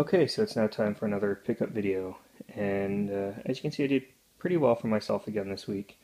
Okay, so it's now time for another pickup video, and as you can see, I did pretty well for myself again this week.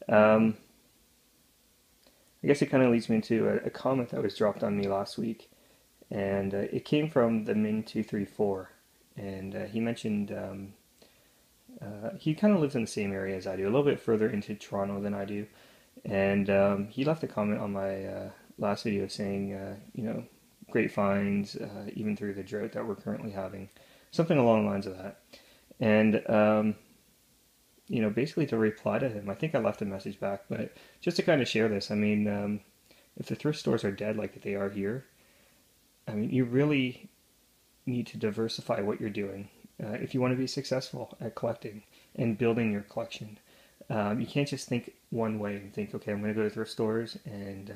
Um, I guess it kind of leads me into a comment that was dropped on me last week, and it came from the Min234, and he mentioned he kind of lives in the same area as I do, a little bit further into Toronto than I do, and he left a comment on my last video saying, great finds even through the drought that we're currently having, something along the lines of that. And basically to reply to him, I think I left a message back, but just to kind of share this, I mean, if the thrift stores are dead like they are here, I mean, you really need to diversify what you're doing if you want to be successful at collecting and building your collection. You can't just think one way and think, okay, I'm going to go to thrift stores and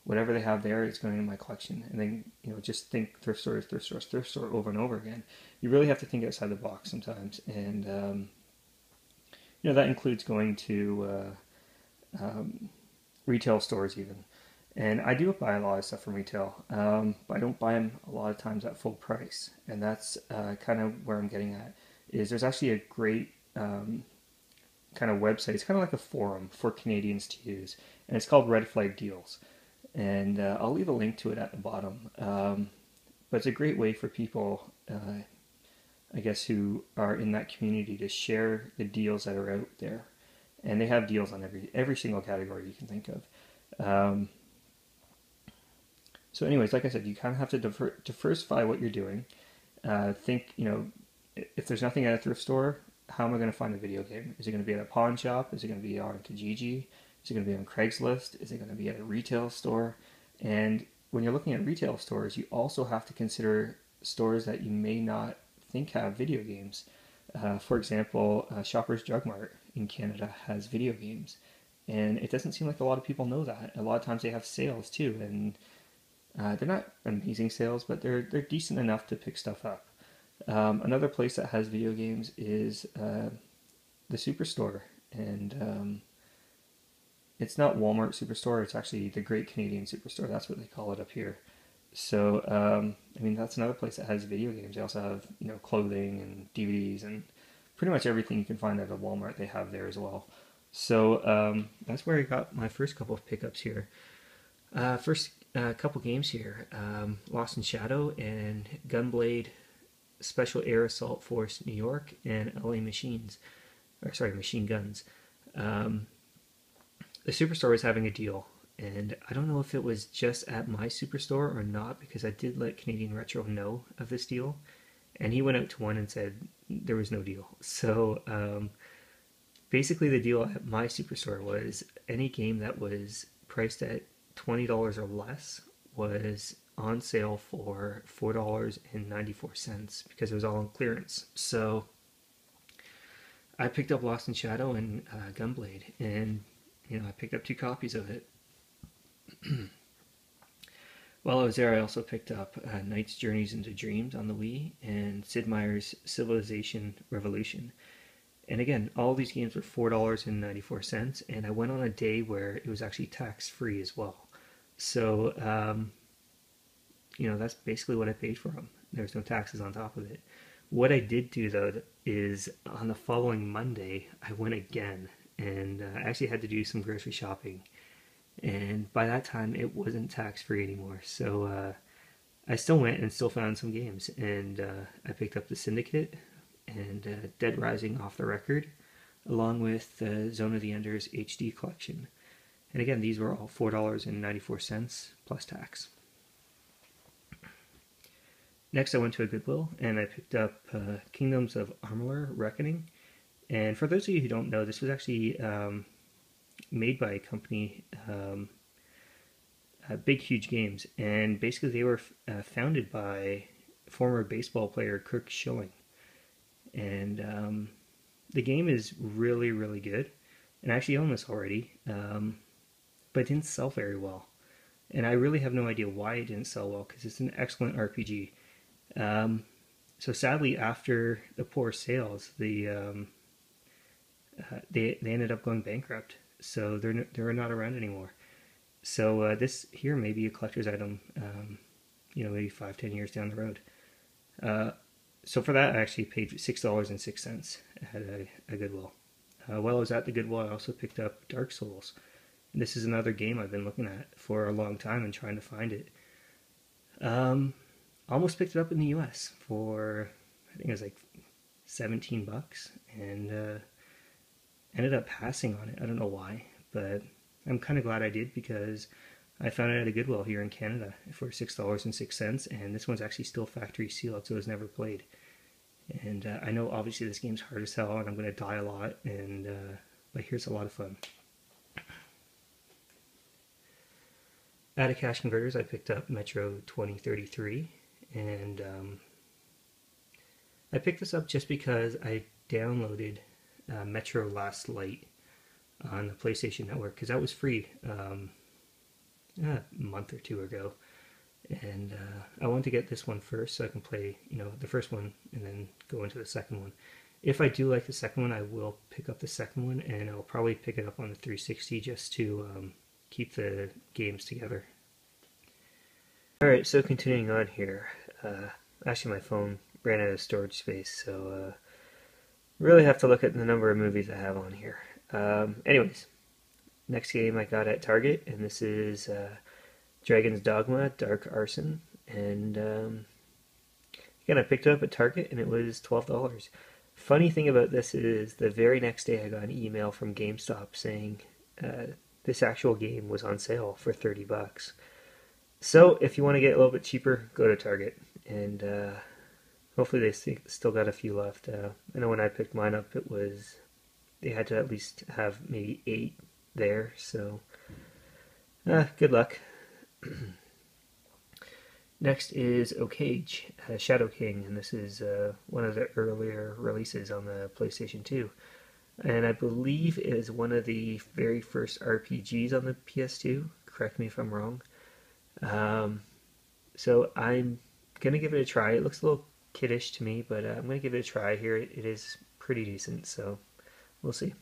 whatever they have there is going in my collection, and then just think thrift stores, thrift stores, thrift store over and over again. You really have to think outside the box sometimes, and that includes going to retail stores even. And I do buy a lot of stuff from retail, but I don't buy them a lot of times at full price. And that's kind of where I'm getting at. Is there's actually a great kind of website. It's kind of like a forum for Canadians to use, and it's called Red Flag Deals. And I'll leave a link to it at the bottom. But it's a great way for people, I guess, who are in that community to share the deals that are out there. And they have deals on every single category you can think of. So, anyways, like I said, you kind of have to diversify what you're doing. Think, if there's nothing at a thrift store, how am I going to find a video game? Is it going to be at a pawn shop? Is it going to be on Kijiji? Is it going to be on Craigslist? Is it going to be at a retail store? And when you're looking at retail stores, you also have to consider stores that you may not think have video games. For example, Shoppers Drug Mart in Canada has video games, and it doesn't seem like a lot of people know that. A lot of times they have sales too, and they're not amazing sales, but they're decent enough to pick stuff up. Another place that has video games is the Superstore, and it's not Walmart Superstore. It's actually the Great Canadian Superstore. That's what they call it up here. So, I mean, that's another place that has video games. They also have, clothing and DVDs and pretty much everything you can find at a Walmart they have there as well. So, that's where I got my first couple of pickups here. First couple games here, Lost in Shadow and Gunblade Special Air Assault Force New York and LA Machine Guns. The Superstore was having a deal, and I don't know if it was just at my Superstore or not, because I did let Canadian Retro know of this deal, and he went out to one and said there was no deal. So basically the deal at my Superstore was any game that was priced at $20 or less was on sale for $4.94 because it was all on clearance. So I picked up Lost in Shadow and Gunblade, and I picked up 2 copies of it. While I was there, I also picked up Knight's Journeys into Dreams on the Wii and Sid Meier's Civilization Revolution. And again, all these games were $4.94, and I went on a day where it was actually tax-free as well. So, that's basically what I paid for them. There's no taxes on top of it. What I did do, though, is on the following Monday, I went again, and I actually had to do some grocery shopping. And by that time, it wasn't tax-free anymore. So I still went and still found some games. And I picked up The Syndicate and Dead Rising Off the Record, along with Zone of the Enders HD collection. And again, these were all $4.94 plus tax. Next, I went to a Goodwill and I picked up Kingdoms of Amalur Reckoning. And for those of you who don't know, this was actually made by a company, Big Huge Games, and basically they were founded by former baseball player Kirk Schilling. And the game is really, really good, and I actually own this already, but it didn't sell very well. And I really have no idea why it didn't sell well, because it's an excellent RPG. So sadly, after the poor sales, they ended up going bankrupt. So they're not around anymore. So this here may be a collector's item, maybe 5-10 years down the road. So for that, I actually paid $6.06 at a Goodwill. While I was at the Goodwill, I also picked up Dark Souls. And this is another game I've been looking at for a long time and trying to find it. Almost picked it up in the US for, I think it was like $17, and ended up passing on it. I don't know why, but I'm kind of glad I did because I found it at a Goodwill here in Canada for $6.06, and this one's actually still factory sealed, so it was never played. And I know obviously this game's hard as hell, and I'm going to die a lot, and but here's a lot of fun. Out of Cash Converters, I picked up Metro 2033, and I picked this up just because I downloaded Metro Last Light on the PlayStation Network, because that was free a month or two ago, and I want to get this one first so I can play, the first one and then go into the second one. If I do like the second one, I will pick up the second one, and I'll probably pick it up on the 360 just to keep the games together. Alright, so continuing on here, actually my phone ran out of storage space, so really have to look at the number of movies I have on here. Anyways, next game I got at Target, and this is Dragon's Dogma Dark Arson, and again I picked it up at Target and it was $12. Funny thing about this is the very next day I got an email from GameStop saying this actual game was on sale for $30. So if you want to get a little bit cheaper, go to Target, and hopefully they still got a few left. I know when I picked mine up, they had to at least have maybe 8 there, so good luck. Next is Okage, Shadow King, and this is one of the earlier releases on the PlayStation 2. And I believe it is one of the very first RPGs on the PS2, correct me if I'm wrong. So I'm going to give it a try. It looks a little kiddish to me, but I'm going to give it a try here. It is pretty decent, so we'll see.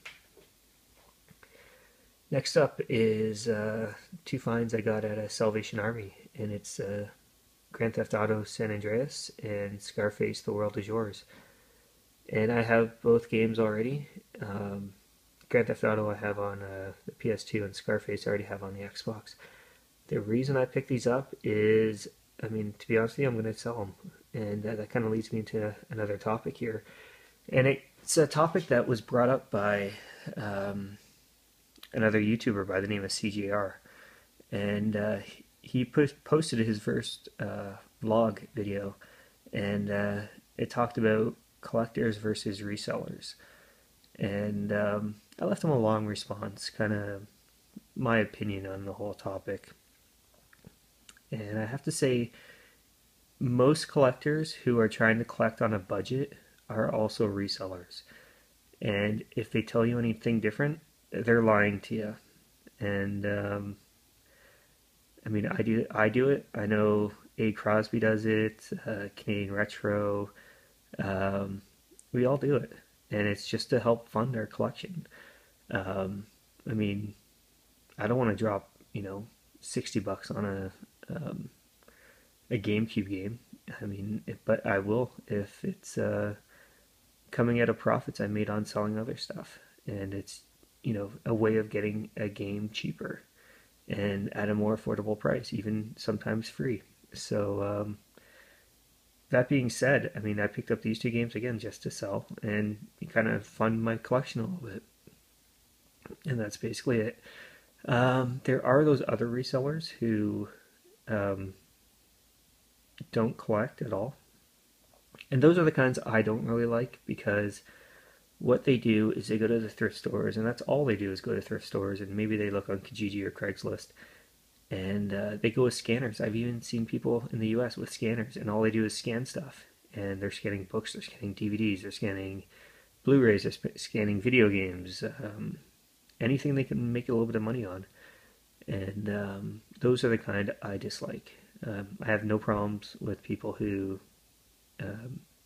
Next up is 2 finds I got at a Salvation Army, and it's Grand Theft Auto San Andreas and Scarface The World Is Yours. And I have both games already. Grand Theft Auto I have on the PS2, and Scarface I already have on the Xbox. The reason I picked these up is, I mean, to be honest with you, I'm going to sell them. And that kind of leads me into another topic here. And it's a topic that was brought up by another YouTuber by the name of CJR. And he posted his first vlog video. And it talked about collectors versus resellers. And I left him a long response, kind of my opinion on the whole topic. And I have to say, most collectors who are trying to collect on a budget are also resellers. And if they tell you anything different, they're lying to you. And I mean, I do it. I know A. Crosby does it, Canadian Retro. We all do it. And it's just to help fund our collection. I mean, I don't want to drop, $60 on a GameCube game. I mean, but I will if it's coming out of profits I made on selling other stuff, and it's a way of getting a game cheaper and at a more affordable price, even sometimes free. So that being said, I mean, I picked up these 2 games again just to sell and kind of fund my collection a little bit, and that's basically it. There are those other resellers who don't collect at all, and those are the kinds I don't really like, because what they do is they go to the thrift stores, and that's all they do is go to thrift stores, and maybe they look on Kijiji or Craigslist, and they go with scanners. I've even seen people in the US with scanners, and all they do is scan stuff, and they're scanning books, they're scanning DVDs, they're scanning Blu-rays, they're scanning video games, anything they can make a little bit of money on. And those are the kind I dislike. I have no problems with people who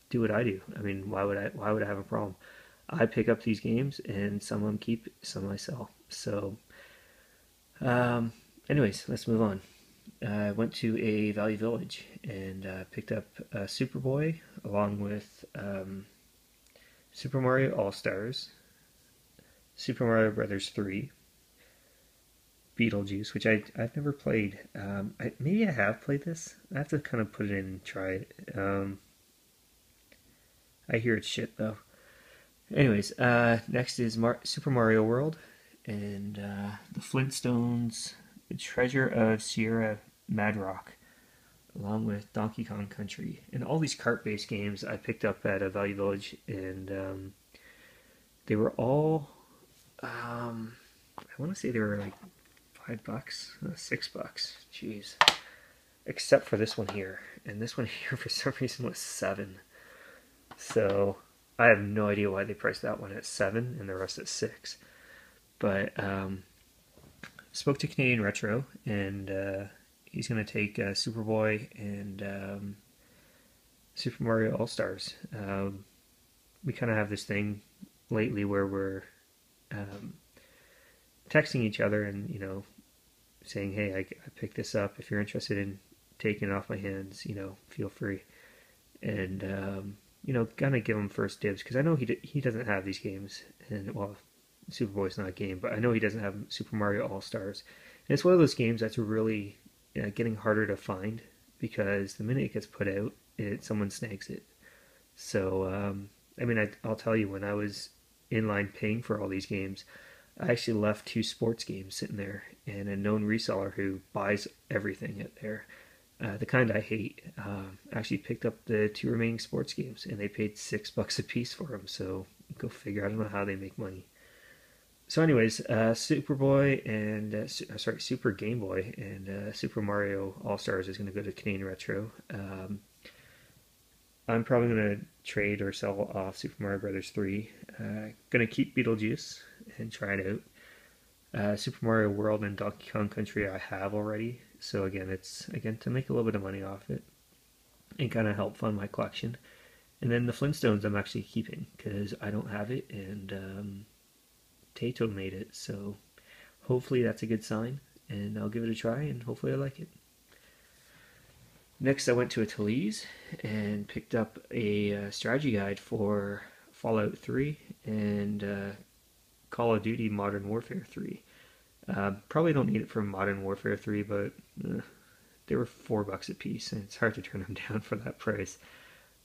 do what I do. I mean, why would I have a problem? I pick up these games, and some of them keep, some I sell. So anyways, let's move on. I went to a Value Village and picked up Superboy along with Super Mario All Stars, Super Mario Brothers 3, Beetlejuice, which I've never played. Maybe I have played this. I have to kind of put it in and try it. I hear it's shit though. Anyways, next is Super Mario World and the Flintstones, The Treasure of Sierra Madrock, along with Donkey Kong Country. And all these cart-based games I picked up at a Value Village, and they were all, I want to say they were like $5, $6. Jeez. Except for this one here. And this one here for some reason was 7. So I have no idea why they priced that one at 7 and the rest at 6. But spoke to Canadian Retro, and he's going to take Superboy and Super Mario All Stars. We kind of have this thing lately where we're texting each other and, you know, saying, hey, I picked this up. If you're interested in taking it off my hands, you know, feel free. And, you know, kind of give him first dibs, because I know he doesn't have these games. And, well, Superboy's not a game, but I know he doesn't have Super Mario All Stars. And it's one of those games that's really getting harder to find, because the minute it gets put out, someone snags it. So, I mean, I'll tell you, when I was in line paying for all these games, I actually left 2 sports games sitting there, and a known reseller who buys everything at there, the kind I hate, actually picked up the 2 remaining sports games, and they paid $6 a piece for them. So go figure. I don't know how they make money. So, anyways, Superboy and Super Game Boy and Super Mario All Stars is going to go to Canadian Retro. I'm probably going to trade or sell off Super Mario Brothers 3. Going to keep Beetlejuice and try it out. Super Mario World and Donkey Kong Country I have already. So it's to make a little bit of money off it and kind of help fund my collection. And then the Flintstones I'm actually keeping because I don't have it, and Tato made it. So hopefully that's a good sign, and I'll give it a try, and hopefully I like it. Next, I went to a Talese and picked up a strategy guide for Fallout 3 and Call of Duty Modern Warfare 3. Probably don't need it for Modern Warfare 3, but they were $4 a piece, and it's hard to turn them down for that price.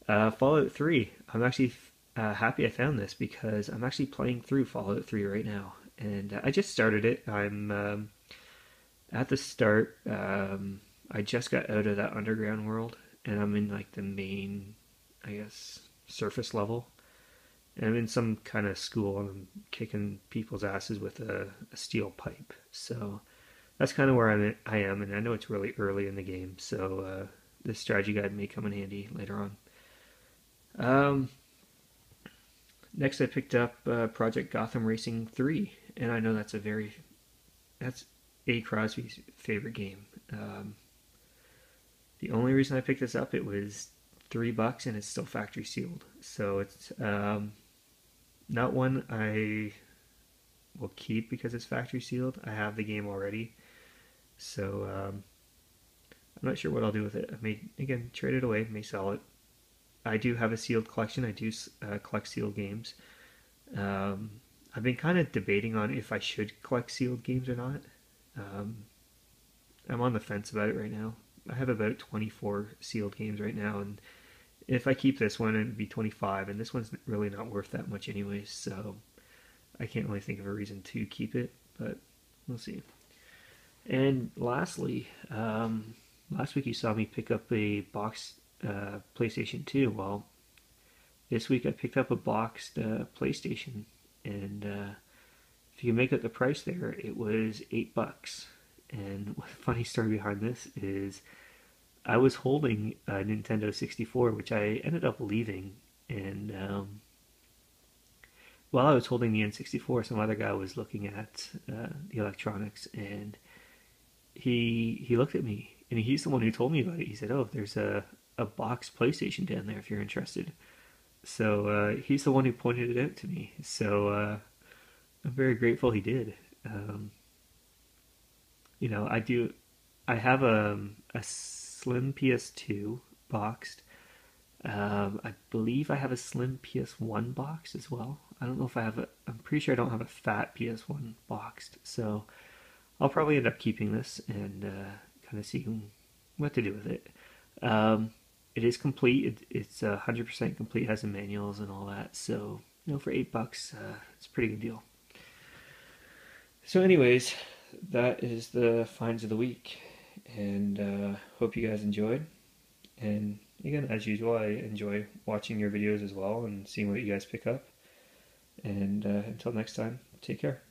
Fallout 3, I'm actually happy I found this, because I'm actually playing through Fallout 3 right now, and I just started it. I'm at the start. I just got out of that underground world, and I'm in like the main, I guess, surface level. And I'm in some kind of school, and I'm kicking people's asses with a steel pipe. So that's kind of where I am, and I know it's really early in the game, so this strategy guide may come in handy later on. Next, I picked up Project Gotham Racing 3, and I know that's A. Crosby's favorite game. The only reason I picked this up, it was $3 and it's still factory sealed. So it's not one I will keep because it's factory sealed. I have the game already. So I'm not sure what I'll do with it. I may, again, trade it away, may sell it. I do have a sealed collection. I do collect sealed games. I've been kind of debating on if I should collect sealed games or not. I'm on the fence about it right now. I have about 24 sealed games right now, and if I keep this one, it'd be 25, and this one's really not worth that much anyways, so I can't really think of a reason to keep it, but we'll see. And lastly, last week you saw me pick up a boxed PlayStation 2. Well, this week I picked up a boxed PlayStation, and if you make up the price there, it was $8. And the funny story behind this is I was holding a Nintendo 64, which I ended up leaving, and while I was holding the N64, some other guy was looking at the electronics, and he looked at me, and he's the one who told me about it. He said, "Oh, there's a boxed PlayStation down there if you're interested." So he's the one who pointed it out to me. So I'm very grateful he did. You know, I do I have a slim PS2 boxed. I believe I have a slim PS1 boxed as well. I don't know if I have a. I'm pretty sure I don't have a fat PS1 boxed. So I'll probably end up keeping this and kind of seeing what to do with it. It is complete. It's 100% complete. Has the manuals and all that. So for $8, it's a pretty good deal. So, anyways, that is the finds of the week, and hope you guys enjoyed. And again, as usual, I enjoy watching your videos as well and seeing what you guys pick up. And until next time, take care.